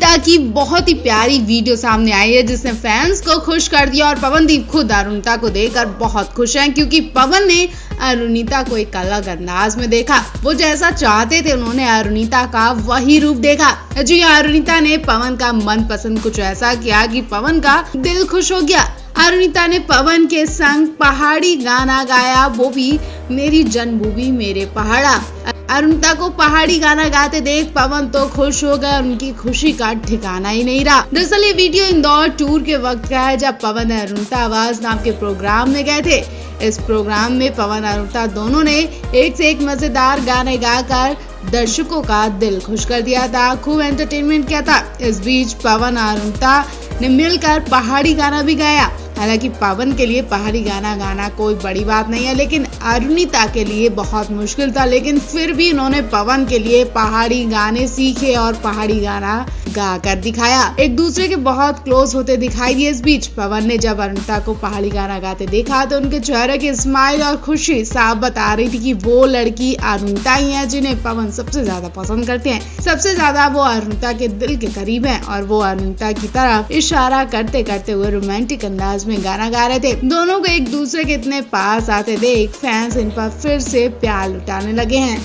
अरुणिता की बहुत ही प्यारी वीडियो सामने आई है जिसने फैंस को खुश कर दिया और पवनदीप खुद अरुणिता को देखकर बहुत खुश हैं क्योंकि पवन ने अरुणिता को एक अलग अंदाज में देखा। वो जैसा चाहते थे उन्होंने अरुणिता का वही रूप देखा। जी हाँ, अरुणिता ने पवन का मनपसंद कुछ ऐसा किया कि पवन का दिल खुश हो गया। अरुणिता ने पवन के संग पहाड़ी गाना गाया, वो भी मेरी जन्मभूमि मेरे पहाड़ा। अरुणिता को पहाड़ी गाना गाते देख पवन तो खुश हो गए, उनकी खुशी का ठिकाना ही नहीं रहा। दरअसल ये वीडियो इंदौर टूर के वक्त का है जब पवन अरुणिता आवाज नाम के प्रोग्राम में गए थे। इस प्रोग्राम में पवन अरुणिता दोनों ने एक से एक मजेदार गाने गाकर दर्शकों का दिल खुश कर दिया था, खूब एंटरटेनमेंट किया था। इस बीच पवन अरुणिता ने मिलकर पहाड़ी गाना भी गाया। हालांकि पवन के लिए पहाड़ी गाना गाना कोई बड़ी बात नहीं है, लेकिन अरुणिता के लिए बहुत मुश्किल था, लेकिन फिर भी उन्होंने पवन के लिए पहाड़ी गाने सीखे और पहाड़ी गाना गा कर दिखाया। एक दूसरे के बहुत क्लोज होते दिखाई दिए। इस बीच पवन ने जब अरुणिता को पहाड़ी गाना गाते देखा तो उनके चेहरे की स्माइल और खुशी साफ बता रही थी कि वो लड़की अरुणिता ही है जिन्हें पवन सबसे ज्यादा पसंद करते हैं। सबसे ज्यादा वो अरुणिता के दिल के करीब है और वो अरुणिता की तरफ इशारा करते करते हुए रोमांटिक अंदाज में गाना गा रहे थे। दोनों को एक दूसरे के इतने पास आते देख फैंस इन पर फिर से प्यार लुटाने लगे हैं।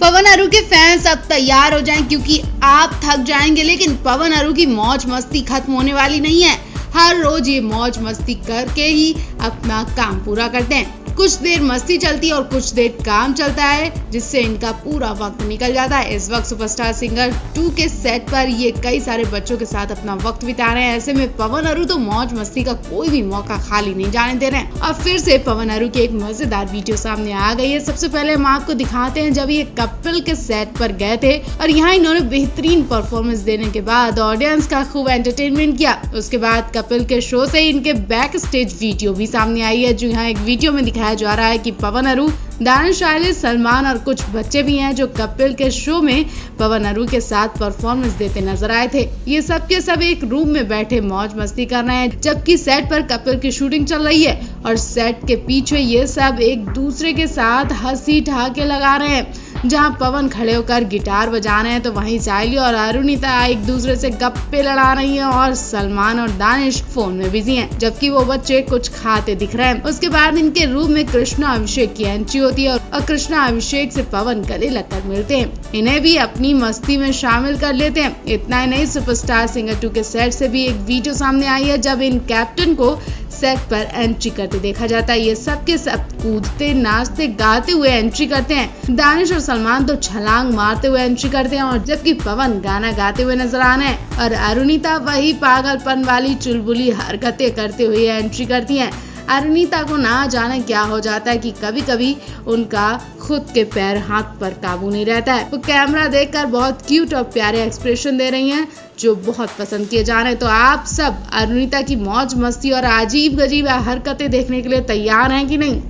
पवन अरु के फैंस अब तैयार हो जाएं क्योंकि आप थक जाएंगे, लेकिन पवन अरु की मौज मस्ती खत्म होने वाली नहीं है। हर रोज ये मौज मस्ती करके ही अपना काम पूरा करते हैं। कुछ देर मस्ती चलती है और कुछ देर काम चलता है जिससे इनका पूरा वक्त निकल जाता है। इस वक्त सुपरस्टार सिंगर 2 के सेट पर ये कई सारे बच्चों के साथ अपना वक्त बिता रहे हैं। ऐसे में पवन अरु तो मौज मस्ती का कोई भी मौका खाली नहीं जाने दे रहे हैं। और फिर से पवन अरु की एक मजेदार वीडियो सामने आ गई है। सबसे पहले हम आपको दिखाते हैं जब ये कपिल के सेट पर गए थे और यहाँ इन्होंने बेहतरीन परफॉर्मेंस देने के बाद ऑडियंस का खूब एंटरटेनमेंट किया। उसके बाद कपिल के शो से इनके बैक स्टेज वीडियो भी सामने आई है। जो यहाँ एक वीडियो में दिखाया जा रहा है कि पवन अरु, दानिश, आइलिश, सलमान और कुछ बच्चे भी हैं जो कपिल के शो में पवन अरु के साथ परफॉर्मेंस देते नजर आए थे। ये सब के सब एक रूम में बैठे मौज मस्ती कर रहे हैं जबकि सेट पर कपिल की शूटिंग चल रही है और सेट के पीछे ये सब एक दूसरे के साथ हंसी ठहाके लगा रहे हैं। जहां पवन खड़े होकर गिटार बजा रहे हैं तो वहीं साइली और अरुणिता एक दूसरे से गप्पे लड़ा रही हैं और सलमान और दानिश फोन में बिजी हैं, जबकि वो बच्चे कुछ खाते दिख रहे हैं। उसके बाद इनके रूम में कृष्णा अभिषेक की एंट्री होती है और कृष्णा अभिषेक से पवन गले लगकर मिलते हैं। इन्हें भी अपनी मस्ती में शामिल कर लेते हैं। इतना ही नहीं, सुपरस्टार सिंगर 2 के सेट से भी एक वीडियो सामने आई है जब इन कैप्टन को सेट पर एंट्री करते देखा जाता है। ये सब के सब कूदते नाचते गाते हुए एंट्री करते हैं। दानिश और सलमान तो छलांग मारते हुए एंट्री करते हैं और जबकि पवन गाना गाते हुए नजर आना है और अरुणिता वही पागलपन वाली चुलबुली हरकतें करते हुए एंट्री करती हैं। अरुणिता को ना जाने क्या हो जाता है कि कभी कभी उनका खुद के पैर हाथ पर काबू नहीं रहता है। वो कैमरा देखकर बहुत क्यूट और प्यारे एक्सप्रेशन दे रही हैं जो बहुत पसंद किए जा रहे हैं। तो आप सब अरुणिता की मौज मस्ती और अजीब गजीब हरकतें देखने के लिए तैयार हैं कि नहीं?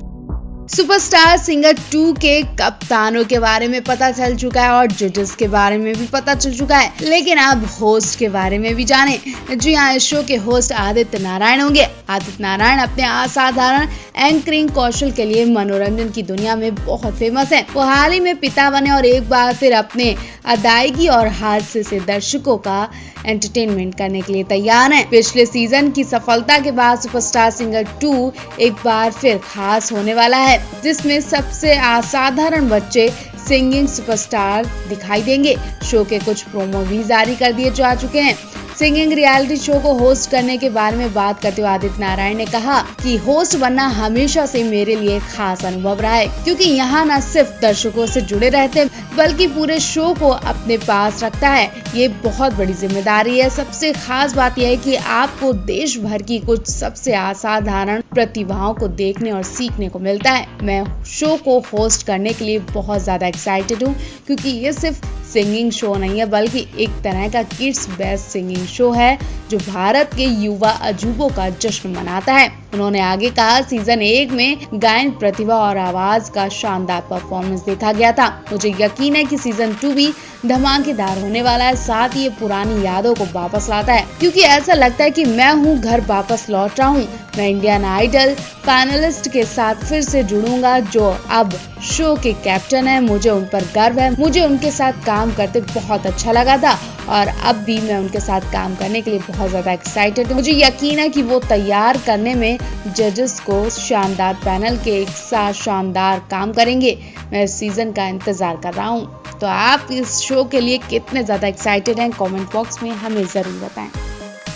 सुपरस्टार सिंगर 2 के कप्तानों के बारे में पता चल चुका है और जजेस के बारे में भी पता चल चुका है, लेकिन अब होस्ट के बारे में भी जाने। जी हाँ, इस शो के होस्ट आदित्य नारायण होंगे। आदित्य नारायण अपने असाधारण एंकरिंग कौशल के लिए मनोरंजन की दुनिया में बहुत फेमस है। वो हाल ही में पिता बने और एक बार फिर अपने अदायगी और हास्य से दर्शकों का एंटरटेनमेंट करने के लिए तैयार हैं। पिछले सीजन की सफलता के बाद सुपरस्टार सिंगर 2 एक बार फिर खास होने वाला है जिसमें सबसे असाधारण बच्चे सिंगिंग सुपरस्टार दिखाई देंगे। शो के कुछ प्रोमो भी जारी कर दिए जा चुके हैं। सिंगिंग रियलिटी शो को होस्ट करने के बारे में बात करते हुए आदित्य नारायण ने कहा कि होस्ट बनना हमेशा से मेरे लिए खास अनुभव रहा है क्योंकि यहाँ न सिर्फ दर्शकों से जुड़े रहते हैं बल्कि पूरे शो को अपने पास रखता है। ये बहुत बड़ी जिम्मेदारी है। सबसे खास बात यह है कि आपको देश भर की कुछ सबसे असाधारण प्रतिभाओं को देखने और सीखने को मिलता है। मैं शो को होस्ट करने के लिए बहुत ज्यादा एक्साइटेड हूँ क्योंकि ये सिर्फ सिंगिंग शो नहीं है बल्कि एक तरह का किड्स बेस्ट सिंगिंग शो है जो भारत के युवा अजूबों का जश्न मनाता है। उन्होंने आगे कहा, सीजन 1 में गायन प्रतिभा और आवाज का शानदार परफॉर्मेंस देखा गया था। मुझे यकीन है कि सीजन 2 भी धमाकेदार होने वाला है। साथ ही ये पुरानी यादों को वापस लाता है क्योंकि ऐसा लगता है कि मैं हूँ घर वापस लौट रहा हूँ। मैं इंडियन आइडल पैनलिस्ट के साथ फिर से जुड़ूंगा जो अब शो के कैप्टन है। मुझे उन पर गर्व है। मुझे उनके साथ काम करते बहुत अच्छा लगा था और अब भी मैं उनके साथ काम करने के लिए बहुत ज़्यादा एक्साइटेड हूँ। मुझे यकीन है कि वो तैयार करने में जजेस को शानदार पैनल के एक साथ शानदार काम करेंगे। मैं इस सीज़न का इंतज़ार कर रहा हूँ। तो आप इस शो के लिए कितने ज़्यादा एक्साइटेड हैं, कमेंट बॉक्स में हमें ज़रूर बताएं।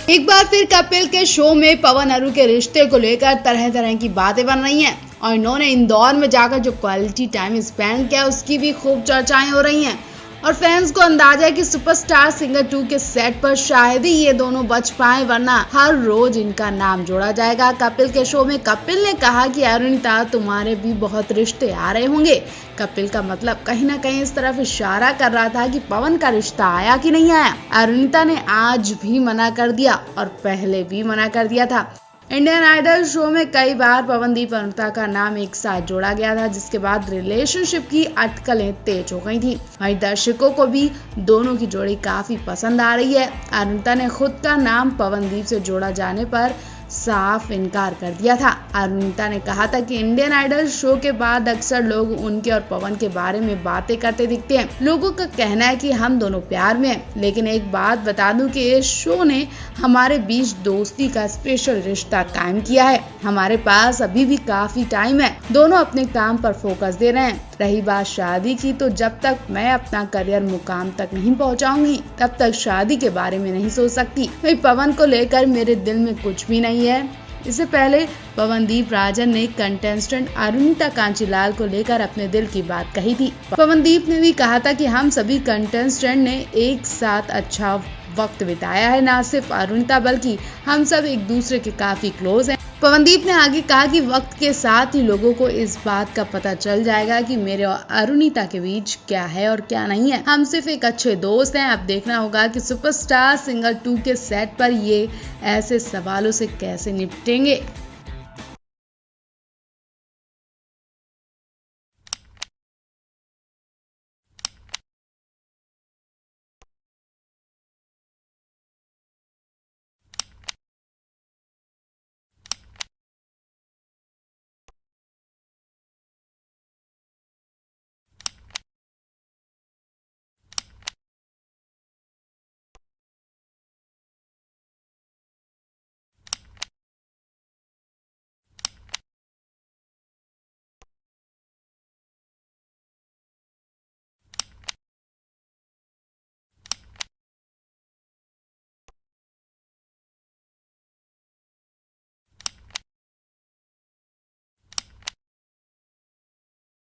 एक बार फिर कपिल के शो में पवन अरु के रिश्ते को लेकर तरह तरह की बातें बन रही हैं और इन्होंने इंदौर में जाकर जो क्वालिटी टाइम स्पेंड किया उसकी भी खूब चर्चाएं हो रही हैं और फैंस को अंदाजा है कि सुपरस्टार सिंगर 2 के सेट पर शायद ही ये दोनों बच पाए, वरना हर रोज इनका नाम जोड़ा जाएगा। कपिल के शो में कपिल ने कहा कि अरुणिता तुम्हारे भी बहुत रिश्ते आ रहे होंगे। कपिल का मतलब कहीं ना कहीं इस तरफ इशारा कर रहा था कि पवन का रिश्ता आया कि नहीं आया। अरुणिता ने आज भी मना कर दिया और पहले भी मना कर दिया था। इंडियन आइडल शो में कई बार पवनदीप अरुणिता का नाम एक साथ जोड़ा गया था, जिसके बाद रिलेशनशिप की अटकलें तेज हो गई थी। वहीं दर्शकों को भी दोनों की जोड़ी काफी पसंद आ रही है। अरुणिता ने खुद का नाम पवनदीप से जोड़ा जाने पर साफ इनकार कर दिया था। अरुणिता ने कहा था कि इंडियन आइडल शो के बाद अक्सर लोग उनके और पवन के बारे में बातें करते दिखते हैं। लोगों का कहना है कि हम दोनों प्यार में हैं, लेकिन एक बात बता दूं कि इस शो ने हमारे बीच दोस्ती का स्पेशल रिश्ता कायम किया है। हमारे पास अभी भी काफी टाइम है, दोनों अपने काम पर फोकस दे रहे हैं। रही बात शादी की, तो जब तक मैं अपना करियर मुकाम तक नहीं पहुंचाऊंगी तब तक शादी के बारे में नहीं सोच सकती। वही पवन को लेकर मेरे दिल में कुछ भी नहीं है। इससे पहले पवनदीप राजन ने कंटेस्टेंट अरुणिता कांचीलाल को लेकर अपने दिल की बात कही थी। पवनदीप ने भी कहा था कि हम सभी कंटेस्टेंट ने एक साथ अच्छा वक्त बिताया है, ना सिर्फ अरुणिता बल्कि हम सब एक दूसरे के काफी क्लोज हैं। पवनदीप ने आगे कहा कि वक्त के साथ ही लोगों को इस बात का पता चल जाएगा कि मेरे और अरुणिता के बीच क्या है और क्या नहीं है। हम सिर्फ एक अच्छे दोस्त हैं। अब देखना होगा कि सुपरस्टार सिंगर 2 के सेट पर ये ऐसे सवालों से कैसे निपटेंगे।